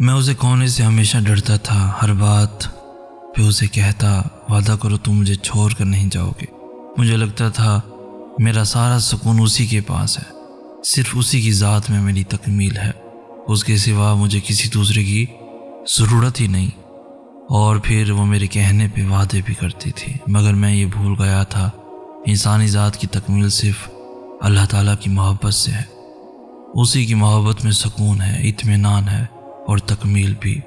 میں اسے کھونے سے ہمیشہ ڈرتا تھا، ہر بات پہ اسے کہتا وعدہ کرو تم مجھے چھوڑ کر نہیں جاؤ گے۔ مجھے لگتا تھا میرا سارا سکون اسی کے پاس ہے، صرف اسی کی ذات میں میری تکمیل ہے، اس کے سوا مجھے کسی دوسرے کی ضرورت ہی نہیں۔ اور پھر وہ میرے کہنے پہ وعدے بھی کرتی تھی، مگر میں یہ بھول گیا تھا انسانی ذات کی تکمیل صرف اللہ تعالیٰ کی محبت سے ہے۔ اسی کی محبت میں سکون ہے، اطمینان ہے اور تکمیل بھی۔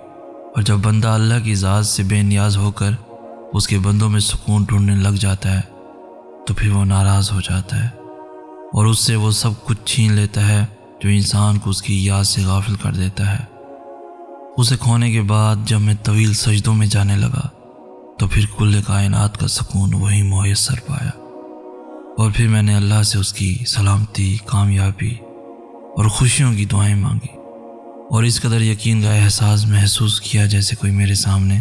اور جب بندہ اللہ کی ذات سے بے نیاز ہو کر اس کے بندوں میں سکون ڈھونڈنے لگ جاتا ہے تو پھر وہ ناراض ہو جاتا ہے اور اس سے وہ سب کچھ چھین لیتا ہے جو انسان کو اس کی یاد سے غافل کر دیتا ہے۔ اسے کھونے کے بعد جب میں طویل سجدوں میں جانے لگا تو پھر کل کائنات کا سکون وہی میسر پایا، اور پھر میں نے اللہ سے اس کی سلامتی، کامیابی اور خوشیوں کی دعائیں مانگی، اور اس قدر یقین کا احساس محسوس کیا جیسے کوئی میرے سامنے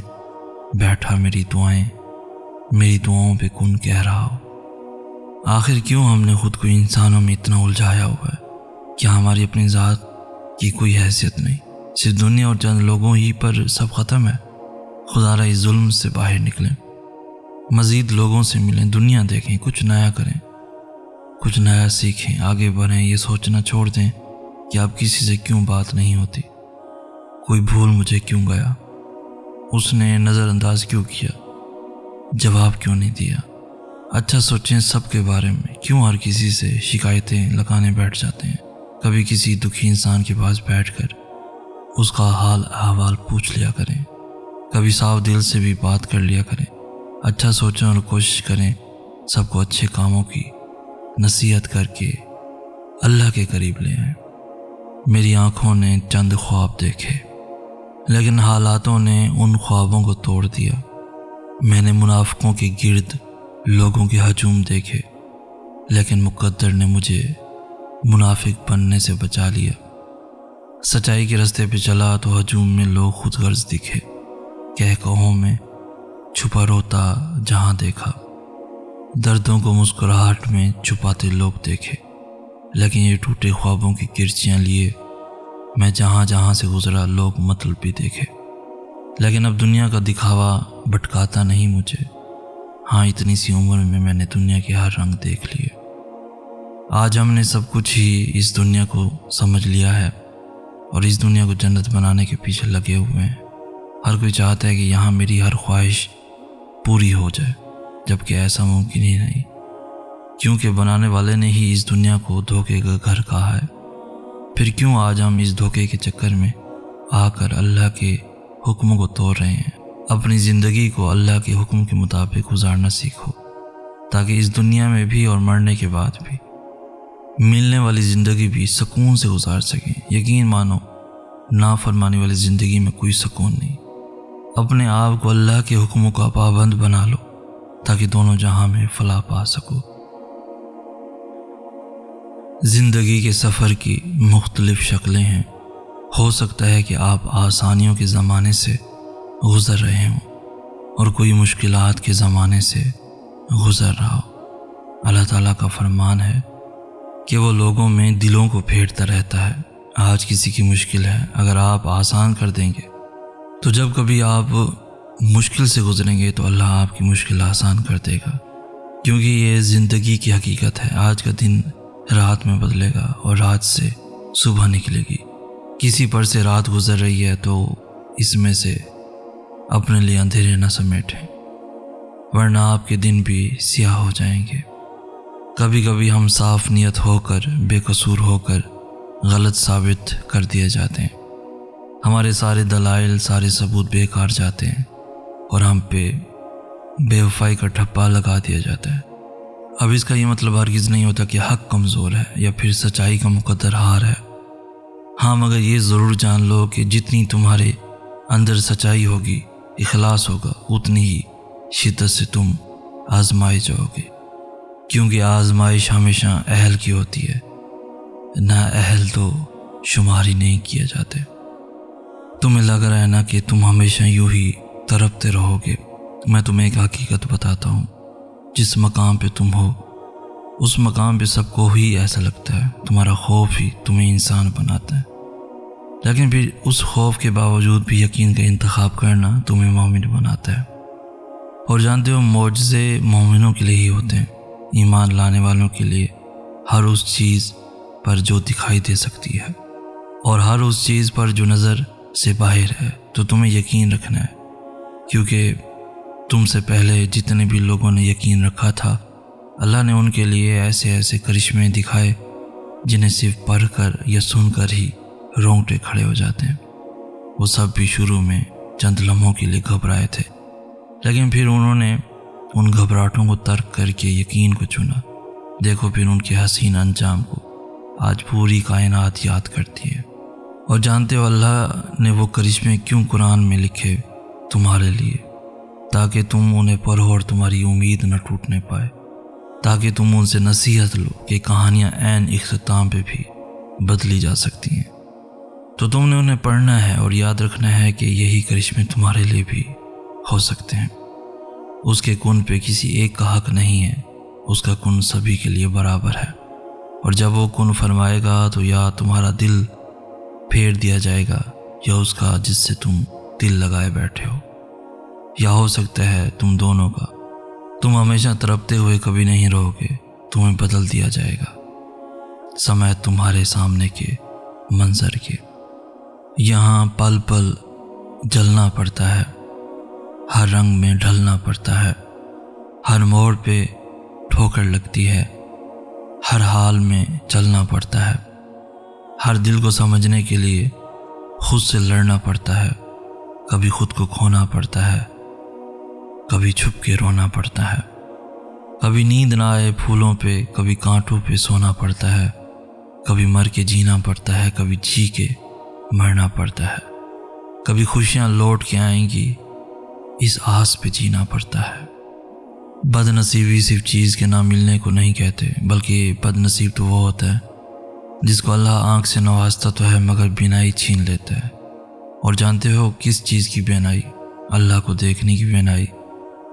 بیٹھا میری دعاؤں پہ کن کہہ رہا ہو۔ آخر کیوں ہم نے خود کو انسانوں میں اتنا الجھایا ہوا ہے؟ کیا ہماری اپنی ذات کی کوئی حیثیت نہیں؟ صرف دنیا اور چند لوگوں ہی پر سب ختم ہے؟ خدا را اس ظلم سے باہر نکلیں، مزید لوگوں سے ملیں، دنیا دیکھیں، کچھ نیا کریں، کچھ نیا سیکھیں، آگے بڑھیں۔ یہ سوچنا چھوڑ دیں کہ اب کسی سے کیوں بات نہیں ہوتی، کوئی بھول مجھے کیوں گیا، اس نے نظر انداز کیوں کیا، جواب کیوں نہیں دیا۔ اچھا سوچیں سب کے بارے میں، کیوں ہر کسی سے شکایتیں لگانے بیٹھ جاتے ہیں؟ کبھی کسی دکھی انسان کے پاس بیٹھ کر اس کا حال احوال پوچھ لیا کریں، کبھی صاف دل سے بھی بات کر لیا کریں۔ اچھا سوچیں اور کوشش کریں سب کو اچھے کاموں کی نصیحت کر کے اللہ کے قریب لے آئیں۔ میری آنکھوں نے چند خواب دیکھے، لیکن حالاتوں نے ان خوابوں کو توڑ دیا۔ میں نے منافقوں کے گرد لوگوں کے ہجوم دیکھے، لیکن مقدر نے مجھے منافق بننے سے بچا لیا۔ سچائی کے راستے پہ چلا تو ہجوم میں لوگ خود غرض دکھے، کہہ کہوں میں چھپا روتا جہاں دیکھا، دردوں کو مسکراہٹ میں چھپاتے لوگ دیکھے، لیکن یہ ٹوٹے خوابوں کی کرچیاں لیے میں جہاں جہاں سے گزرا لوگ مطلب بھی دیکھے، لیکن اب دنیا کا دکھاوا بھٹکاتا نہیں مجھے۔ ہاں، اتنی سی عمر میں نے دنیا کے ہر رنگ دیکھ لیے۔ آج ہم نے سب کچھ ہی اس دنیا کو سمجھ لیا ہے اور اس دنیا کو جنت بنانے کے پیچھے لگے ہوئے ہیں۔ ہر کوئی چاہتا ہے کہ یہاں میری ہر خواہش پوری ہو جائے، جبکہ ایسا ممکن ہی نہیں، کیونکہ بنانے والے نے ہی اس دنیا کو دھوکے کا گھر کہا ہے۔ پھر کیوں آج ہم اس دھوکے کے چکر میں آ کر اللہ کے حکموں کو توڑ رہے ہیں؟ اپنی زندگی کو اللہ کے حکم کے مطابق گزارنا سیکھو، تاکہ اس دنیا میں بھی اور مرنے کے بعد بھی ملنے والی زندگی بھی سکون سے گزار سکیں۔ یقین مانو، نافرمانی والی زندگی میں کوئی سکون نہیں۔ اپنے آپ کو اللہ کے حکموں کا پابند بنا لو تاکہ دونوں جہاں میں فلاح پا سکو۔ زندگی کے سفر کی مختلف شکلیں ہیں۔ ہو سکتا ہے کہ آپ آسانیوں کے زمانے سے گزر رہے ہوں اور کوئی مشکلات کے زمانے سے گزر رہا ہو۔ اللہ تعالیٰ کا فرمان ہے کہ وہ لوگوں میں دلوں کو پھیرتا رہتا ہے۔ آج کسی کی مشکل ہے، اگر آپ آسان کر دیں گے تو جب کبھی آپ مشکل سے گزریں گے تو اللہ آپ کی مشکل آسان کر دے گا، کیونکہ یہ زندگی کی حقیقت ہے۔ آج کا دن رات میں بدلے گا اور رات سے صبح نکلے گی۔ کسی پر سے رات گزر رہی ہے تو اس میں سے اپنے لیے اندھیرے نہ سمیٹیں، ورنہ آپ کے دن بھی سیاہ ہو جائیں گے۔ کبھی کبھی ہم صاف نیت ہو کر، بے قصور ہو کر غلط ثابت کر دیے جاتے ہیں، ہمارے سارے دلائل، سارے ثبوت بیکار جاتے ہیں اور ہم پہ بے وفائی کا ٹھپا لگا دیا جاتا ہے۔ اب اس کا یہ مطلب ہرگز نہیں ہوتا کہ حق کمزور ہے یا پھر سچائی کا مقدر ہار ہے۔ ہاں، مگر یہ ضرور جان لو کہ جتنی تمہارے اندر سچائی ہوگی، اخلاص ہوگا، اتنی ہی شدت سے تم آزمائے جاؤ گے، کیونکہ آزمائش ہمیشہ اہل کی ہوتی ہے، نہ اہل تو شمار ہی نہیں کیے جاتے۔ تمہیں لگ رہا ہے نا کہ تم ہمیشہ یوں ہی تڑپتے رہو گے؟ میں تمہیں ایک حقیقت بتاتا ہوں، جس مقام پہ تم ہو اس مقام پہ سب کو ہی ایسا لگتا ہے، تمہارا خوف ہی تمہیں انسان بناتا ہے۔ لیکن پھر اس خوف کے باوجود بھی یقین کا انتخاب کرنا تمہیں مومن بناتا ہے۔ اور جانتے ہو معجزے مومنوں کے لیے ہی ہوتے ہیں، ایمان لانے والوں کے لیے ہر اس چیز پر جو دکھائی دے سکتی ہے اور ہر اس چیز پر جو نظر سے باہر ہے، تو تمہیں یقین رکھنا ہے، کیونکہ تم سے پہلے جتنے بھی لوگوں نے یقین رکھا تھا، اللہ نے ان کے لیے ایسے ایسے کرشمے دکھائے جنہیں صرف پڑھ کر یا سن کر ہی رونگٹے کھڑے ہو جاتے ہیں۔ وہ سب بھی شروع میں چند لمحوں کے لیے گھبرائے تھے، لیکن پھر انہوں نے ان گھبراہٹوں کو ترک کر کے یقین کو چنا۔ دیکھو پھر ان کے حسین انجام کو آج پوری کائنات یاد کرتی ہے۔ اور جانتے ہو اللہ نے وہ کرشمے کیوں قرآن میں لکھے تمہارے لیے، تاکہ تم انہیں پڑھو اور تمہاری امید نہ ٹوٹنے پائے، تاکہ تم ان سے نصیحت لو کہ کہانیاں عین اختتام پہ بھی بدلی جا سکتی ہیں۔ تو تم نے انہیں پڑھنا ہے اور یاد رکھنا ہے کہ یہی کرشمے تمہارے لیے بھی ہو سکتے ہیں۔ اس کے کن پہ کسی ایک کا حق نہیں ہے، اس کا کن سبھی کے لیے برابر ہے، اور جب وہ کن فرمائے گا تو یا تمہارا دل پھیر دیا جائے گا یا اس کا جس سے تم دل لگائے بیٹھے ہو، یا ہو سکتا ہے تم دونوں کا۔ تم ہمیشہ تڑپتے ہوئے کبھی نہیں رہو گے، تمہیں بدل دیا جائے گا سمیت تمہارے سامنے کے منظر کے۔ یہاں پل پل جلنا پڑتا ہے، ہر رنگ میں ڈھلنا پڑتا ہے، ہر موڑ پہ ٹھوکر لگتی ہے، ہر حال میں چلنا پڑتا ہے، ہر دل کو سمجھنے کے لیے خود سے لڑنا پڑتا ہے، کبھی خود کو کھونا پڑتا ہے، کبھی چھپ کے رونا پڑتا ہے، کبھی نیند نہ آئے پھولوں پہ، کبھی کانٹوں پہ سونا پڑتا ہے، کبھی مر کے جینا پڑتا ہے، کبھی جی کے مرنا پڑتا ہے، کبھی خوشیاں لوٹ کے آئیں گی اس آس پہ جینا پڑتا ہے۔ بد نصیبی صرف چیز کے نہ ملنے کو نہیں کہتے، بلکہ بد نصیب تو وہ ہوتا ہے جس کو اللہ آنکھ سے نوازتا تو ہے مگر بینائی چھین لیتا ہے۔ اور جانتے ہو کس چیز کی بینائی؟ اللہ کو دیکھنے کی بینائی۔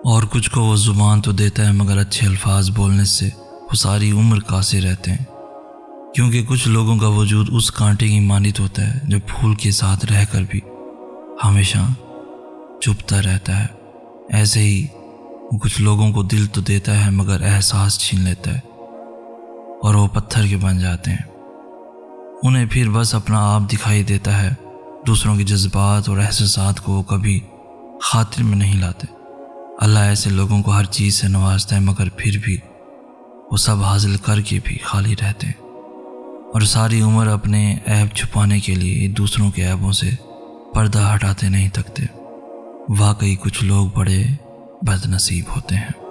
اور کچھ کو وہ زبان تو دیتا ہے مگر اچھے الفاظ بولنے سے وہ ساری عمر قاصر رہتے ہیں، کیونکہ کچھ لوگوں کا وجود اس کانٹے کی مانند ہوتا ہے جو پھول کے ساتھ رہ کر بھی ہمیشہ چپتا رہتا ہے۔ ایسے ہی وہ کچھ لوگوں کو دل تو دیتا ہے مگر احساس چھین لیتا ہے اور وہ پتھر کے بن جاتے ہیں۔ انہیں پھر بس اپنا آپ دکھائی دیتا ہے، دوسروں کے جذبات اور احساسات کو وہ کبھی خاطر میں نہیں لاتے۔ اللہ ایسے لوگوں کو ہر چیز سے نوازتا ہے مگر پھر بھی وہ سب حاصل کر کے بھی خالی رہتے ہیں، اور ساری عمر اپنے عیب چھپانے کے لیے دوسروں کے عیبوں سے پردہ ہٹاتے نہیں تھکتے۔ واقعی کچھ لوگ بڑے بد نصیب ہوتے ہیں۔